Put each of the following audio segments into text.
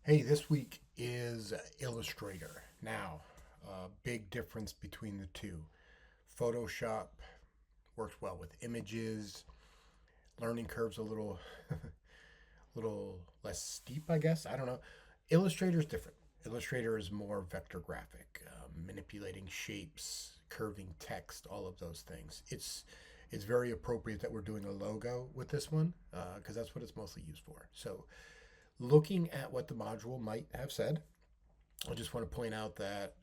Hey, this week is Illustrator. Now, big difference between the two. Photoshop works well with images. Learning curve's a little less steep, I guess. I don't know. Illustrator is different. Illustrator is more vector graphic, manipulating shapes, curving text, all of those things. It's very appropriate that we're doing a logo with this one because that's what it's mostly used for. So, looking at what the module might have said, I just want to point out that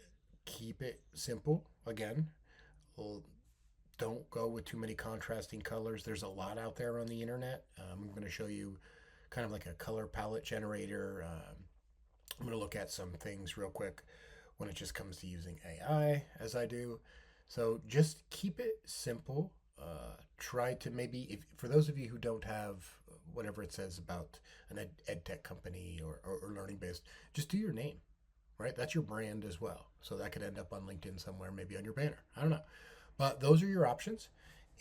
keep it simple. Again, don't go with too many contrasting colors. There's a lot out there on the internet. I'm going to show you kind of like a color palette generator. I'm going to look at some things real quick when it just comes to using AI, as I do. So just keep it simple. Try to maybe, if for those of you who don't have whatever it says about an ed tech company or learning based, just do your name, right? That's your brand as well. So that could end up on LinkedIn somewhere, maybe on your banner. I don't know. But those are your options.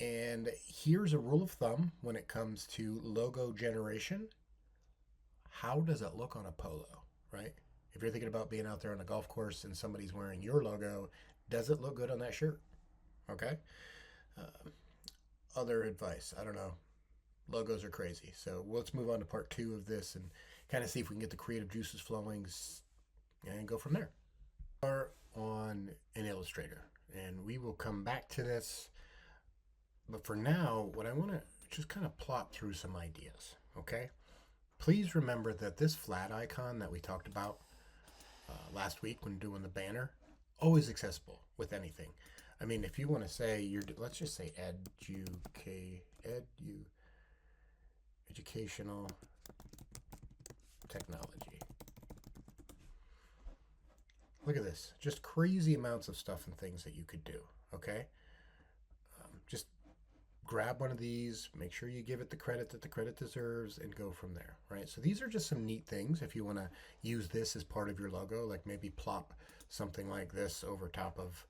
And here's a rule of thumb when it comes to logo generation. How does it look on a polo, right? If you're thinking about being out there on a golf course and somebody's wearing your logo, does it look good on that shirt? Okay. Uh, Other advice, I don't know. Logos are crazy. So let's move on to part two of this and kind of see if we can get the creative juices flowing and go from there. Are on an Illustrator, and we will come back to this. But for now, what I want to just kind of plot through some ideas, okay? Please remember that this flat icon that we talked about last week when doing the banner, always accessible with anything. I mean, if you want to say let's just say educational technology. Look at this, just crazy amounts of stuff and things that you could do. Okay, just grab one of these, make sure you give it the credit that the credit deserves, and go from there, right? So these are just some neat things if you want to use this as part of your logo, like maybe plop something like this over top of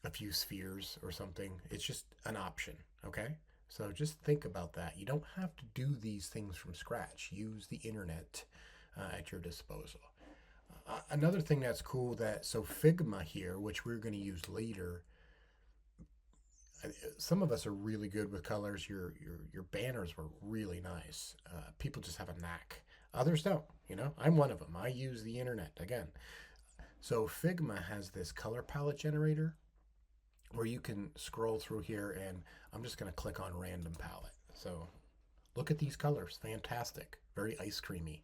a few spheres or something. It's just an option, okay? So just think about that. You don't have to do these things from scratch. Use the internet at your disposal. Another thing that's cool so Figma here, which we're going to use later, some of us are really good with colors. Your banners were really nice. People just have a knack. Others don't. I'm one of them. I use the internet again. So Figma has this color palette generator where you can scroll through here, and I'm just going to click on random palette. So look at these colors. Fantastic. Very ice creamy.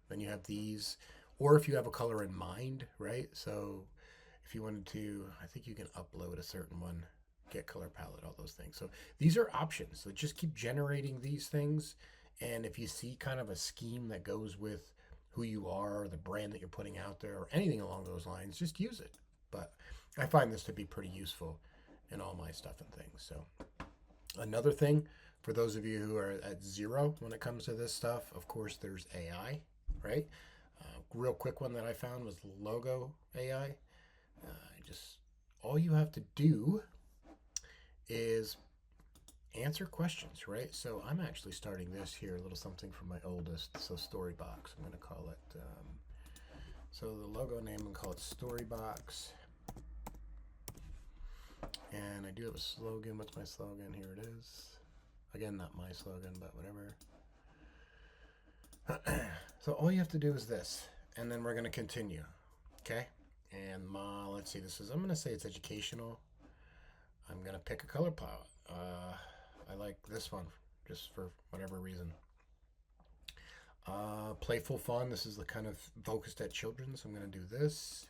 Then you have these, or if you have a color in mind, right? So if you wanted to, I think you can upload a certain one, get color palette, all those things. So these are options. So just keep generating these things. And if you see kind of a scheme that goes with who you are, or the brand that you're putting out there, or anything along those lines, just use it. But I find this to be pretty useful in all my stuff and things. So another thing for those of you who are at zero when it comes to this stuff, of course, there's AI, right? Real quick one that I found was logo AI. Just all you have to do is answer questions, right? So I'm actually starting this here, a little something from my oldest, so Storybox. I'm going to call it, so the logo name, I'm going to call it Storybox. And I do have a slogan. What's my slogan? Here it is. Again, not my slogan, but whatever. So all you have to do is this, and then we're going to continue, okay? And let's see, I'm going to say it's educational. I'm going to pick a color palette. I like this one, just for whatever reason. Playful fun. This is the kind of focused at children, so I'm going to do this.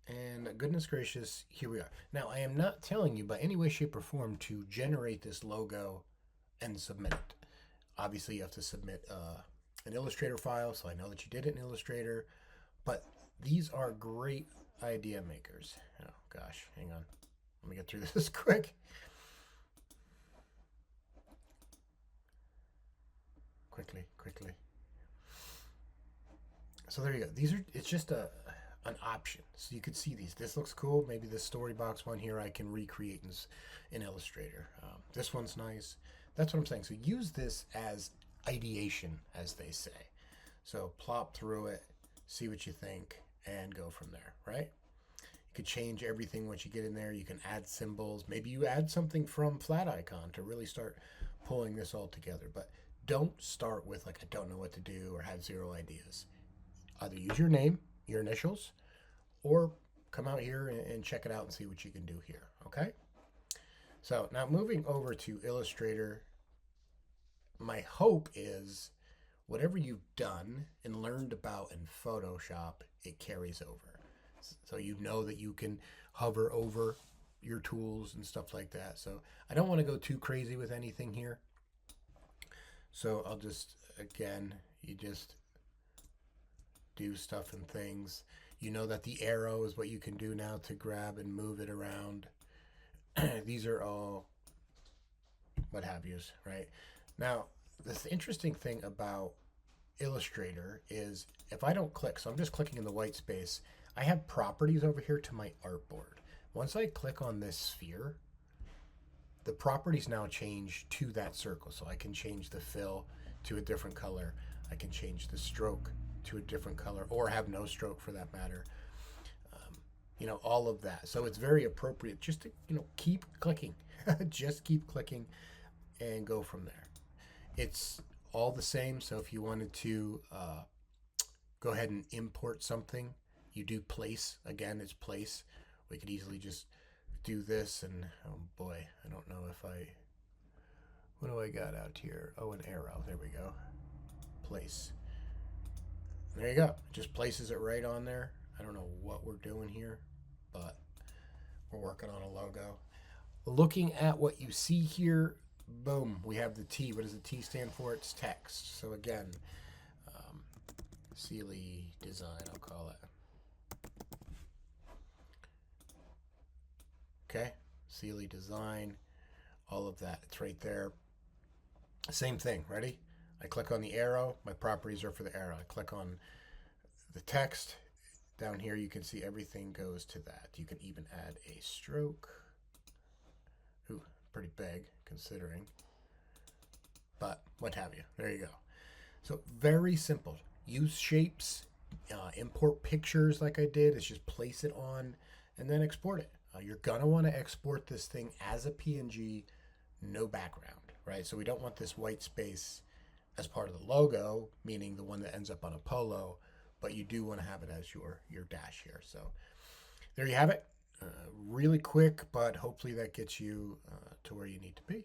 And goodness gracious, here we are. Now, I am not telling you by any way, shape, or form to generate this logo and submit it. Obviously, you have to submit an Illustrator file, so I know that you did it in Illustrator. But these are great idea makers. Oh, gosh, hang on. Let me get through this quick. Quickly. So there you go. It's just an option. So you could see these. This looks cool. Maybe this Storybox one here I can recreate in Illustrator. This one's nice. That's what I'm saying. So use this as ideation, as they say. So plop through it, see what you think, and go from there, right? You could change everything once you get in there. You can add symbols. Maybe you add something from Flat Icon to really start pulling this all together. But don't start with like, I don't know what to do or have zero ideas. Either use your name, your initials, or come out here and check it out and see what you can do here. Okay? So now moving over to Illustrator, my hope is whatever you've done and learned about in Photoshop, it carries over. So you know that you can hover over your tools and stuff like that. So I don't want to go too crazy with anything here. So I'll just, again, you just do stuff and things. You know that the arrow is what you can do now to grab and move it around. These are all what have yous, right? Now, this interesting thing about Illustrator is if I don't click, so I'm just clicking in the white space, I have properties over here to my artboard. Once I click on this sphere, the properties now change to that circle. So I can change the fill to a different color. I can change the stroke to a different color or have no stroke for that matter. All of that. So it's very appropriate just to, keep clicking. Just keep clicking and go from there. It's all the same. So if you wanted to go ahead and import something, you do place. Again, it's place. We could easily just do this and, oh boy, I don't know if what do I got out here? Oh, an arrow. There we go. Place. There you go. It just places it right on there. I don't know what we're doing here, but we're working on a logo. Looking at what you see here, boom, we have the T. What does the T stand for? It's text. So again, Sealy Design, I'll call it. Okay, Sealy Design, all of that. It's right there. Same thing, ready? I click on the arrow. My properties are for the arrow. I click on the text. Down here, you can see everything goes to that. You can even add a stroke. Ooh, pretty big considering. But what have you. There you go. So very simple. Use shapes, import pictures like I did. It's just place it on and then export it. You're going to want to export this thing as a PNG, no background, right? So we don't want this white space as part of the logo, meaning the one that ends up on a polo, but you do want to have it as your dash here. So there you have it. Really quick, but hopefully that gets you to where you need to be.